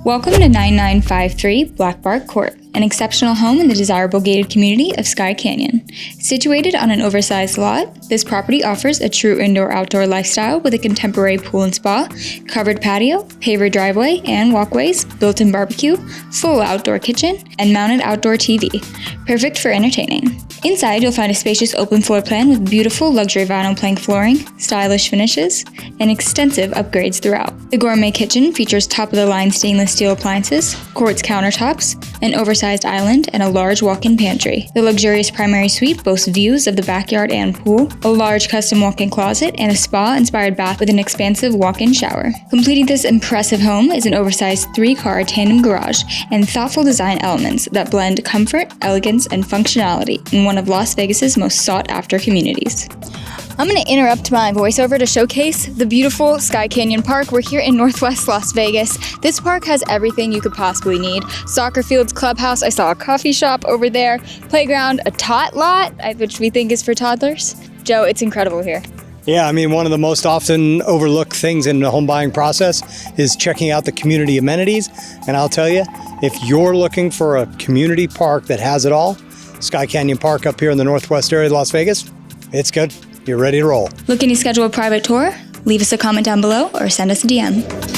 Welcome to 9953 Black Bark Court, an exceptional home in the desirable gated community of Sky Canyon. Situated on an oversized lot, this property offers a true indoor-outdoor lifestyle with a contemporary pool and spa, covered patio, paver driveway and walkways, built-in barbecue, full outdoor kitchen, and mounted outdoor TV. Perfect for entertaining. Inside, you'll find a spacious open floor plan with beautiful luxury vinyl plank flooring, stylish finishes, and extensive upgrades throughout. The gourmet kitchen features top-of-the-line stainless steel appliances, quartz countertops, an oversized island, and a large walk-in pantry. The luxurious primary suite boasts views of the backyard and pool, a large custom walk-in closet, and a spa-inspired bath with an expansive walk-in shower. Completing this impressive home is an oversized 3-car tandem garage and thoughtful design elements that blend comfort, elegance, and functionality in one of Las Vegas's most sought-after communities. I'm going to interrupt my voiceover to showcase the beautiful Sky Canyon Park. We're here in Northwest Las Vegas. This park has everything you could possibly need. Soccer fields, clubhouse, I saw a coffee shop over there, playground, a tot lot, which we think is for toddlers. Joe, it's incredible here. Yeah, I mean, one of the most often overlooked things in the home buying process is checking out the community amenities. And I'll tell you, if you're looking for a community park that has it all, Sky Canyon Park up here in the northwest area of Las Vegas, it's good. You're ready to roll. Looking to schedule a private tour? Leave us a comment down below or send us a DM.